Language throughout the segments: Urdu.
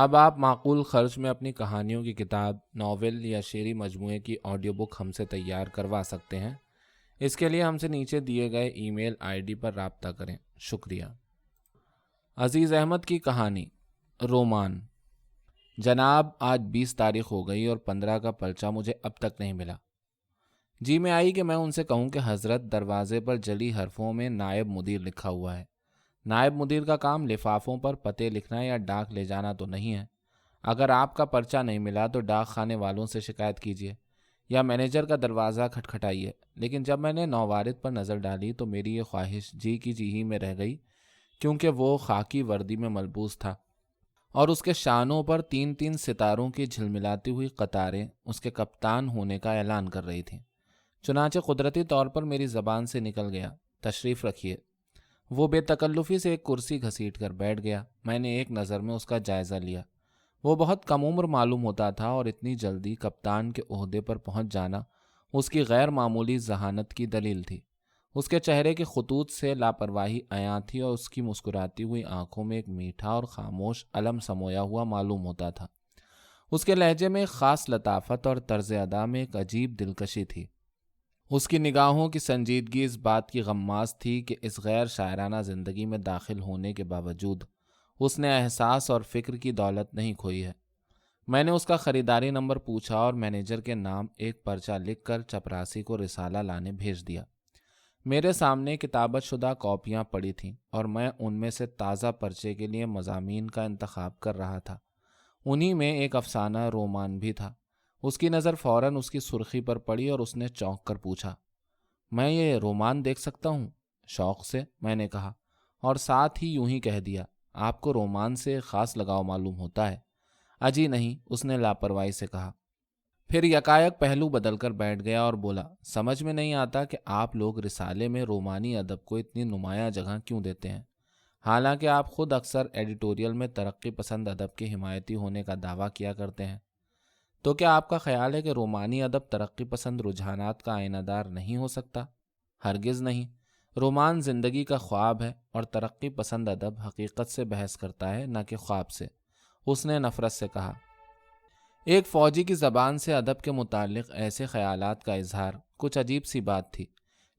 اب آپ معقول خرچ میں اپنی کہانیوں کی کتاب، ناول یا شعری مجموعے کی آڈیو بک ہم سے تیار کروا سکتے ہیں۔ اس کے لیے ہم سے نیچے دیے گئے ای میل آئی ڈی پر رابطہ کریں۔ شکریہ۔ عزیز احمد کی کہانی رومان۔ جناب، آج 20 تاریخ ہو گئی اور 15 کا پرچہ مجھے اب تک نہیں ملا۔ جی میں آئی کہ میں ان سے کہوں کہ حضرت، دروازے پر جلی حرفوں میں نائب مدیر لکھا ہوا ہے۔ نائب مدیر کا کام لفافوں پر پتے لکھنا یا ڈاک لے جانا تو نہیں ہے۔ اگر آپ کا پرچہ نہیں ملا تو ڈاک خانے والوں سے شکایت کیجیے یا مینیجر کا دروازہ کھٹکھٹائیے۔ لیکن جب میں نے نووارد پر نظر ڈالی تو میری یہ خواہش جی کی جی ہی میں رہ گئی، کیونکہ وہ خاکی وردی میں ملبوس تھا اور اس کے شانوں پر 3 ستاروں کی جھلملاتی ہوئی قطاریں اس کے کپتان ہونے کا اعلان کر رہی تھیں۔ چنانچہ قدرتی طور پر میری زبان سے نکل گیا، تشریف رکھیے۔ وہ بے تکلفی سے ایک کرسی گھسیٹ کر بیٹھ گیا۔ میں نے ایک نظر میں اس کا جائزہ لیا۔ وہ بہت کم عمر معلوم ہوتا تھا اور اتنی جلدی کپتان کے عہدے پر پہنچ جانا اس کی غیر معمولی ذہانت کی دلیل تھی۔ اس کے چہرے کے خطوط سے لاپرواہی عیاں تھی اور اس کی مسکراتی ہوئی آنکھوں میں ایک میٹھا اور خاموش علم سمویا ہوا معلوم ہوتا تھا۔ اس کے لہجے میں ایک خاص لطافت اور طرز ادا میں ایک عجیب دلکشی تھی۔ اس کی نگاہوں کی سنجیدگی اس بات کی غماز تھی کہ اس غیر شاعرانہ زندگی میں داخل ہونے کے باوجود اس نے احساس اور فکر کی دولت نہیں کھوئی ہے۔ میں نے اس کا خریداری نمبر پوچھا اور مینیجر کے نام ایک پرچہ لکھ کر چپراسی کو رسالہ لانے بھیج دیا۔ میرے سامنے کتابت شدہ کاپیاں پڑی تھیں اور میں ان میں سے تازہ پرچے کے لیے مضامین کا انتخاب کر رہا تھا۔ انہی میں ایک افسانہ رومان بھی تھا۔ اس کی نظر فوراً اس کی سرخی پر پڑی اور اس نے چونک کر پوچھا، میں یہ رومان دیکھ سکتا ہوں؟ شوق سے میں نے کہا، اور ساتھ ہی یوں ہی کہہ دیا، آپ کو رومان سے خاص لگاؤ معلوم ہوتا ہے۔ اجی نہیں، اس نے لاپرواہی سے کہا۔ پھر یکایک پہلو بدل کر بیٹھ گیا اور بولا، سمجھ میں نہیں آتا کہ آپ لوگ رسالے میں رومانی ادب کو اتنی نمایاں جگہ کیوں دیتے ہیں، حالانکہ آپ خود اکثر ایڈیٹوریل میں ترقی پسند ادب کے حمایتی ہونے کا دعویٰ کیا کرتے ہیں۔ تو کیا آپ کا خیال ہے کہ رومانی ادب ترقی پسند رجحانات کا آئینہ دار نہیں ہو سکتا؟ ہرگز نہیں۔ رومان زندگی کا خواب ہے اور ترقی پسند ادب حقیقت سے بحث کرتا ہے، نہ کہ خواب سے، اس نے نفرت سے کہا۔ ایک فوجی کی زبان سے ادب کے متعلق ایسے خیالات کا اظہار کچھ عجیب سی بات تھی،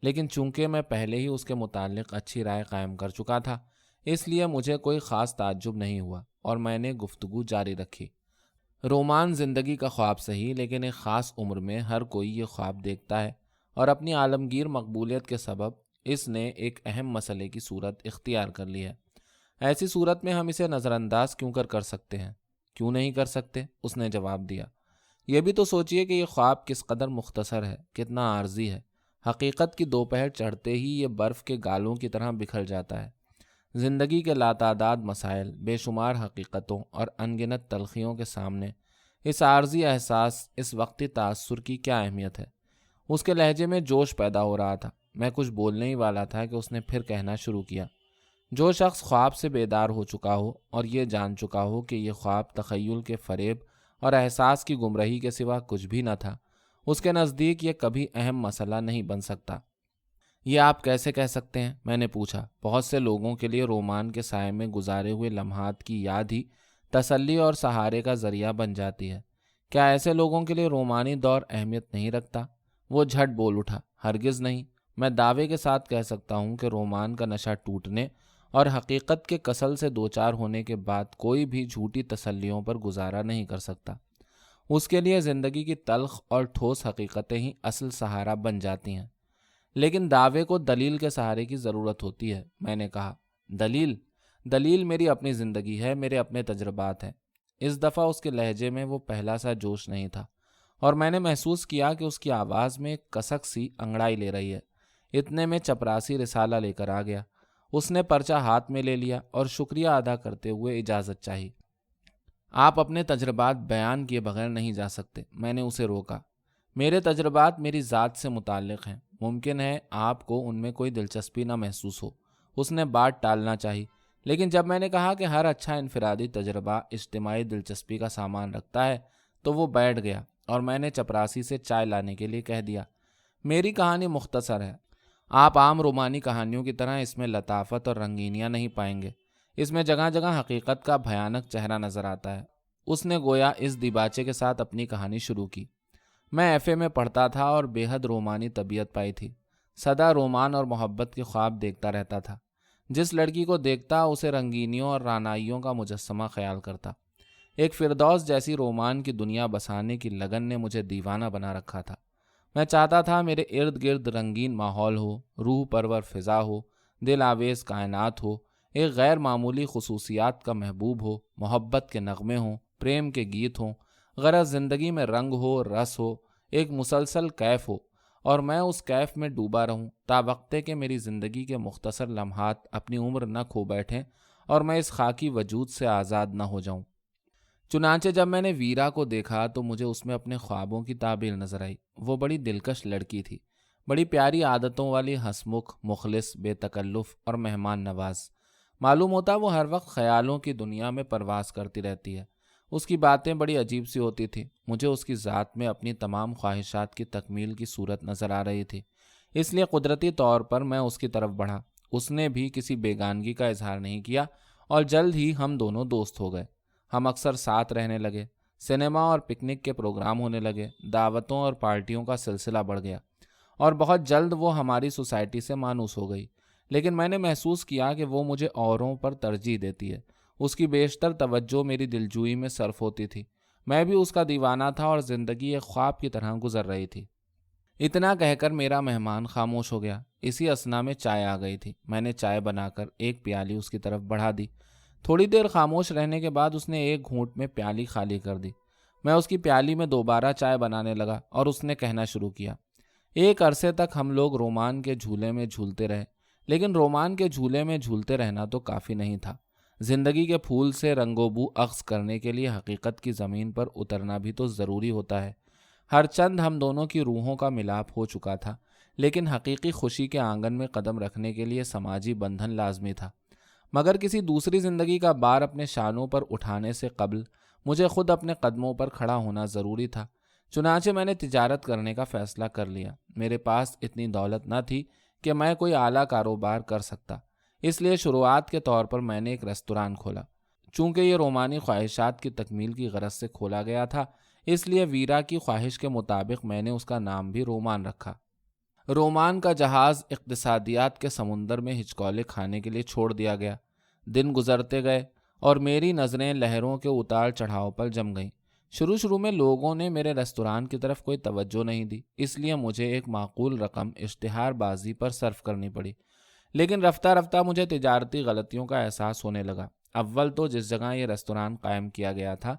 لیکن چونکہ میں پہلے ہی اس کے متعلق اچھی رائے قائم کر چکا تھا، اس لیے مجھے کوئی خاص تعجب نہیں ہوا اور میں نے گفتگو جاری رکھی۔ رومان زندگی کا خواب صحیح، لیکن ایک خاص عمر میں ہر کوئی یہ خواب دیکھتا ہے اور اپنی عالمگیر مقبولیت کے سبب اس نے ایک اہم مسئلے کی صورت اختیار کر لی ہے۔ ایسی صورت میں ہم اسے نظر انداز کیوں کر سکتے ہیں؟ کیوں نہیں کر سکتے؟ اس نے جواب دیا۔ یہ بھی تو سوچئے کہ یہ خواب کس قدر مختصر ہے، کتنا عارضی ہے۔ حقیقت کی دوپہر چڑھتے ہی یہ برف کے گالوں کی طرح بکھر جاتا ہے۔ زندگی کے لاتعداد مسائل، بے شمار حقیقتوں اور انگنت تلخیوں کے سامنے اس عارضی احساس، اس وقتی تاثر کی کیا اہمیت ہے؟ اس کے لہجے میں جوش پیدا ہو رہا تھا۔ میں کچھ بولنے ہی والا تھا کہ اس نے پھر کہنا شروع کیا، جو شخص خواب سے بیدار ہو چکا ہو اور یہ جان چکا ہو کہ یہ خواب تخیل کے فریب اور احساس کی گمراہی کے سوا کچھ بھی نہ تھا، اس کے نزدیک یہ کبھی اہم مسئلہ نہیں بن سکتا۔ یہ آپ کیسے کہہ سکتے ہیں؟ میں نے پوچھا۔ بہت سے لوگوں کے لیے رومان کے سائے میں گزارے ہوئے لمحات کی یاد ہی تسلی اور سہارے کا ذریعہ بن جاتی ہے۔ کیا ایسے لوگوں کے لیے رومانی دور اہمیت نہیں رکھتا؟ وہ جھٹ بول اٹھا، ہرگز نہیں۔ میں دعوے کے ساتھ کہہ سکتا ہوں کہ رومان کا نشہ ٹوٹنے اور حقیقت کے کسل سے دوچار ہونے کے بعد کوئی بھی جھوٹی تسلیوں پر گزارا نہیں کر سکتا۔ اس کے لیے زندگی کی تلخ اور ٹھوس حقیقتیں ہی اصل سہارا بن جاتی ہیں۔ لیکن دعوے کو دلیل کے سہارے کی ضرورت ہوتی ہے، میں نے کہا۔ دلیل میری اپنی زندگی ہے، میرے اپنے تجربات ہیں۔ اس دفعہ اس کے لہجے میں وہ پہلا سا جوش نہیں تھا اور میں نے محسوس کیا کہ اس کی آواز میں ایک کسک سی انگڑائی لے رہی ہے۔ اتنے میں چپراسی رسالہ لے کر آ گیا۔ اس نے پرچہ ہاتھ میں لے لیا اور شکریہ ادا کرتے ہوئے اجازت چاہی۔ آپ اپنے تجربات بیان کیے بغیر نہیں جا سکتے، میں نے اسے روکا۔ میرے تجربات میری ذات سے متعلق ہیں، ممکن ہے آپ کو ان میں کوئی دلچسپی نہ محسوس ہو۔ اس نے بات ٹالنا چاہی، لیکن جب میں نے کہا کہ ہر اچھا انفرادی تجربہ اجتماعی دلچسپی کا سامان رکھتا ہے تو وہ بیٹھ گیا اور میں نے چپراسی سے چائے لانے کے لیے کہہ دیا۔ میری کہانی مختصر ہے۔ آپ عام رومانی کہانیوں کی طرح اس میں لطافت اور رنگینیاں نہیں پائیں گے۔ اس میں جگہ جگہ حقیقت کا بھیانک چہرہ نظر آتا ہے۔ اس نے گویا اس دیباچے کے ساتھ اپنی کہانی شروع کی۔ میں ایف اے میں پڑھتا تھا اور بے حد رومانی طبیعت پائی تھی۔ سدا رومان اور محبت کے خواب دیکھتا رہتا تھا۔ جس لڑکی کو دیکھتا اسے رنگینیوں اور رانائیوں کا مجسمہ خیال کرتا۔ ایک فردوس جیسی رومان کی دنیا بسانے کی لگن نے مجھے دیوانہ بنا رکھا تھا۔ میں چاہتا تھا میرے ارد گرد رنگین ماحول ہو، روح پرور فضا ہو، دل آویز کائنات ہو، ایک غیر معمولی خصوصیات کا محبوب ہو، محبت کے نغمے ہوں، پریم کے گیت ہوں، غرض زندگی میں رنگ ہو، رس ہو، ایک مسلسل کیف ہو، اور میں اس کیف میں ڈوبا رہوں تا وقتے کہ میری زندگی کے مختصر لمحات اپنی عمر نہ کھو بیٹھیں اور میں اس خاکی وجود سے آزاد نہ ہو جاؤں۔ چنانچہ جب میں نے ویرا کو دیکھا تو مجھے اس میں اپنے خوابوں کی تعبیر نظر آئی۔ وہ بڑی دلکش لڑکی تھی، بڑی پیاری عادتوں والی، ہنسمکھ، مخلص، بے تکلف اور مہمان نواز۔ معلوم ہوتا وہ ہر وقت خیالوں کی دنیا میں پرواز کرتی رہتی ہے۔ اس کی باتیں بڑی عجیب سی ہوتی تھی۔ مجھے اس کی ذات میں اپنی تمام خواہشات کی تکمیل کی صورت نظر آ رہی تھی، اس لیے قدرتی طور پر میں اس کی طرف بڑھا۔ اس نے بھی کسی بیگانگی کا اظہار نہیں کیا اور جلد ہی ہم دونوں دوست ہو گئے۔ ہم اکثر ساتھ رہنے لگے، سنیما اور پکنک کے پروگرام ہونے لگے، دعوتوں اور پارٹیوں کا سلسلہ بڑھ گیا اور بہت جلد وہ ہماری سوسائٹی سے مانوس ہو گئی۔ لیکن میں نے محسوس کیا کہ وہ مجھے اوروں پر ترجیح دیتی ہے۔ اس کی بیشتر توجہ میری دلجوئی میں صرف ہوتی تھی۔ میں بھی اس کا دیوانہ تھا اور زندگی ایک خواب کی طرح گزر رہی تھی۔ اتنا کہہ کر میرا مہمان خاموش ہو گیا۔ اسی اثنا میں چائے آ گئی تھی۔ میں نے چائے بنا کر ایک پیالی اس کی طرف بڑھا دی۔ تھوڑی دیر خاموش رہنے کے بعد اس نے ایک گھونٹ میں پیالی خالی کر دی۔ میں اس کی پیالی میں دوبارہ چائے بنانے لگا اور اس نے کہنا شروع کیا۔ ایک عرصے تک ہم لوگ رومان کے جھولے میں جھولتے رہے، لیکن رومان کے جھولے میں جھولتے رہنا تو کافی نہیں تھا۔ زندگی کے پھول سے رنگ و بو اخذ کرنے کے لیے حقیقت کی زمین پر اترنا بھی تو ضروری ہوتا ہے۔ ہر چند ہم دونوں کی روحوں کا ملاپ ہو چکا تھا، لیکن حقیقی خوشی کے آنگن میں قدم رکھنے کے لیے سماجی بندھن لازمی تھا۔ مگر کسی دوسری زندگی کا بار اپنے شانوں پر اٹھانے سے قبل مجھے خود اپنے قدموں پر کھڑا ہونا ضروری تھا۔ چنانچہ میں نے تجارت کرنے کا فیصلہ کر لیا۔ میرے پاس اتنی دولت نہ تھی کہ میں کوئی اعلیٰ کاروبار کر سکتا، اس لیے شروعات کے طور پر میں نے ایک ریستوران کھولا۔ چونکہ یہ رومانی خواہشات کی تکمیل کی غرض سے کھولا گیا تھا، اس لیے ویرا کی خواہش کے مطابق میں نے اس کا نام بھی رومان رکھا۔ رومان کا جہاز اقتصادیات کے سمندر میں ہچکولے کھانے کے لیے چھوڑ دیا گیا۔ دن گزرتے گئے اور میری نظریں لہروں کے اتار چڑھاؤ پر جم گئیں۔ شروع میں لوگوں نے میرے ریستوران کی طرف کوئی توجہ نہیں دی، اس لیے مجھے ایک معقول رقم اشتہار بازی پر صرف کرنی پڑی۔ لیکن رفتہ رفتہ مجھے تجارتی غلطیوں کا احساس ہونے لگا۔ اول تو جس جگہ یہ ریستوران قائم کیا گیا تھا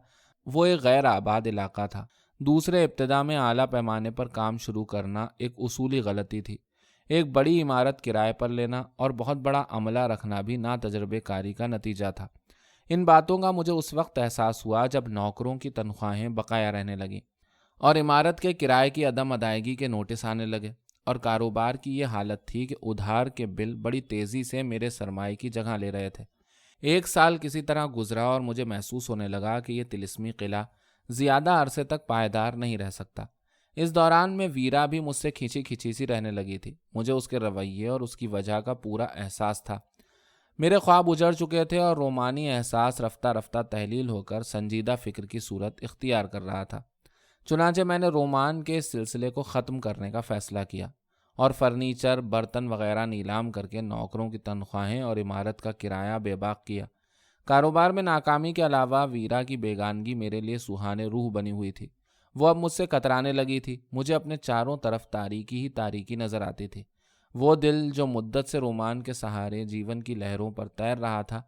وہ ایک غیر آباد علاقہ تھا۔ دوسرے، ابتدا میں اعلیٰ پیمانے پر کام شروع کرنا ایک اصولی غلطی تھی۔ ایک بڑی عمارت کرائے پر لینا اور بہت بڑا عملہ رکھنا بھی ناتجربے کاری کا نتیجہ تھا۔ ان باتوں کا مجھے اس وقت احساس ہوا جب نوکروں کی تنخواہیں بقایا رہنے لگیں اور عمارت کے کرائے کی عدم ادائیگی کے نوٹس آنے لگے، اور کاروبار کی یہ حالت تھی کہ ادھار کے بل بڑی تیزی سے میرے سرمائے کی جگہ لے رہے تھے۔ ایک سال کسی طرح گزرا اور مجھے محسوس ہونے لگا کہ یہ طلسمی قلعہ زیادہ عرصے تک پائیدار نہیں رہ سکتا۔ اس دوران میں ویرا بھی مجھ سے کھینچی کھینچی سی رہنے لگی تھی۔ مجھے اس کے رویے اور اس کی وجہ کا پورا احساس تھا۔ میرے خواب اجڑ چکے تھے اور رومانی احساس رفتہ رفتہ تحلیل ہو کر سنجیدہ فکر کی صورت اختیار کر رہا تھا۔ چنانچہ میں نے رومان کے اس سلسلے کو ختم کرنے کا فیصلہ کیا اور فرنیچر، برتن وغیرہ نیلام کر کے نوکروں کی تنخواہیں اور عمارت کا کرایہ بے باک کیا۔ کاروبار میں ناکامی کے علاوہ ویرا کی بیگانگی میرے لیے سوہانے روح بنی ہوئی تھی۔ وہ اب مجھ سے کترانے لگی تھی۔ مجھے اپنے چاروں طرف تاریکی ہی تاریکی نظر آتی تھی۔ وہ دل جو مدت سے رومان کے سہارے جیون کی لہروں پر تیر رہا تھا،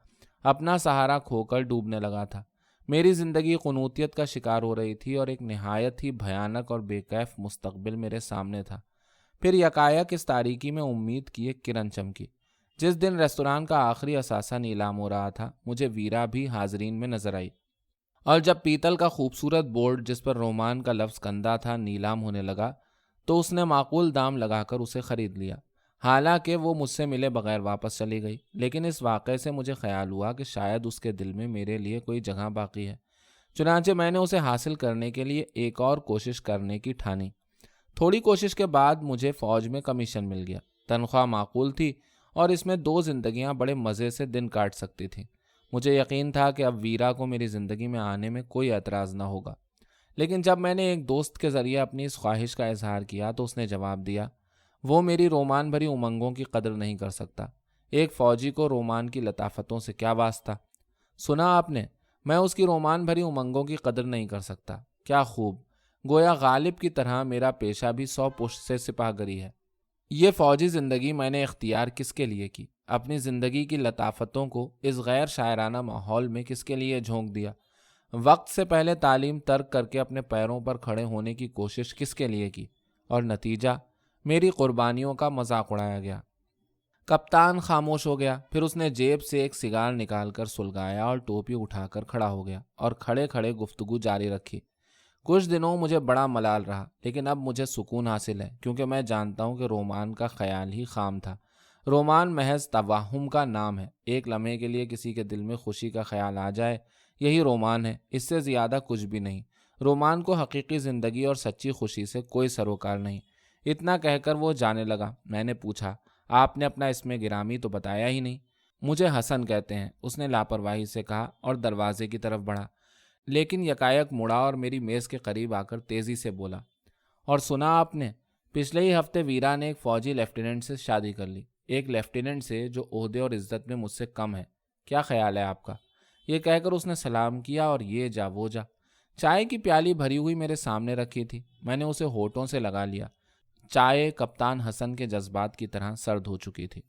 اپنا سہارا کھو کر ڈوبنے لگا تھا۔ میری زندگی قنوطیت کا شکار ہو رہی تھی اور ایک نہایت ہی بھیانک اور بے کیف مستقبل میرے سامنے تھا۔ پھر یکایک اس تاریکی میں امید کی ایک کرن چمکی۔ جس دن ریستوران کا آخری اثاثہ نیلام ہو رہا تھا، مجھے ویرا بھی حاضرین میں نظر آئی، اور جب پیتل کا خوبصورت بورڈ جس پر رومان کا لفظ کندہ تھا نیلام ہونے لگا تو اس نے معقول دام لگا کر اسے خرید لیا۔ حالانکہ وہ مجھ سے ملے بغیر واپس چلی گئی، لیکن اس واقعے سے مجھے خیال ہوا کہ شاید اس کے دل میں میرے لیے کوئی جگہ باقی ہے۔ چنانچہ میں نے اسے حاصل کرنے کے لیے ایک اور کوشش کرنے کی ٹھانی۔ تھوڑی کوشش کے بعد مجھے فوج میں کمیشن مل گیا۔ تنخواہ معقول تھی اور اس میں 2 زندگیاں بڑے مزے سے دن کاٹ سکتی تھیں۔ مجھے یقین تھا کہ اب ویرا کو میری زندگی میں آنے میں کوئی اعتراض نہ ہوگا، لیکن جب میں نے ایک دوست کے ذریعے اپنی اس خواہش کا اظہار کیا تو اس نے جواب دیا، وہ میری رومان بھری امنگوں کی قدر نہیں کر سکتا۔ ایک فوجی کو رومان کی لطافتوں سے کیا واسطہ؟ سنا آپ نے، میں اس کی رومان بھری امنگوں کی قدر نہیں کر سکتا۔ کیا خوب! گویا غالب کی طرح میرا پیشہ بھی 100 پشت سے سپاہ گری ہے۔ یہ فوجی زندگی میں نے اختیار کس کے لیے کی؟ اپنی زندگی کی لطافتوں کو اس غیر شاعرانہ ماحول میں کس کے لیے جھونک دیا؟ وقت سے پہلے تعلیم ترک کر کے اپنے پیروں پر کھڑے ہونے کی کوشش کس کے لیے کی؟ اور نتیجہ، میری قربانیوں کا مذاق اڑایا گیا۔ کپتان خاموش ہو گیا، پھر اس نے جیب سے ایک سگار نکال کر سلگایا اور ٹوپی اٹھا کر کھڑا ہو گیا اور کھڑے کھڑے گفتگو جاری رکھی۔ کچھ دنوں مجھے بڑا ملال رہا، لیکن اب مجھے سکون حاصل ہے، کیونکہ میں جانتا ہوں کہ رومان کا خیال ہی خام تھا۔ رومان محض توہم کا نام ہے۔ ایک لمحے کے لیے کسی کے دل میں خوشی کا خیال آ جائے، یہی رومان ہے، اس سے زیادہ کچھ بھی نہیں۔ رومان کو حقیقی زندگی اور سچی خوشی سے کوئی سروکار نہیں۔ اتنا کہہ کر وہ جانے لگا۔ میں نے پوچھا، آپ نے اپنا اسم گرامی تو بتایا ہی نہیں؟ مجھے حسن کہتے ہیں، اس نے لاپرواہی سے کہا اور دروازے کی طرف بڑھا، لیکن یکایک مڑا اور میری میز کے قریب آ کر تیزی سے بولا، اور سنا آپ نے، پچھلے ہی ہفتے ویرا نے ایک فوجی لیفٹیننٹ سے شادی کر لی، ایک لیفٹیننٹ سے جو عہدے اور عزت میں مجھ سے کم ہے۔ کیا خیال ہے آپ کا؟ یہ کہہ کر اس نے سلام کیا اور یہ جا وہ جا۔ چائے کی پیالی بھری ہوئی میرے سامنے رکھی تھی، میں نے اسے ہونٹوں سے لگا لیا۔ چائے کپتان حسن کے جذبات کی طرح سرد ہو چکی تھی۔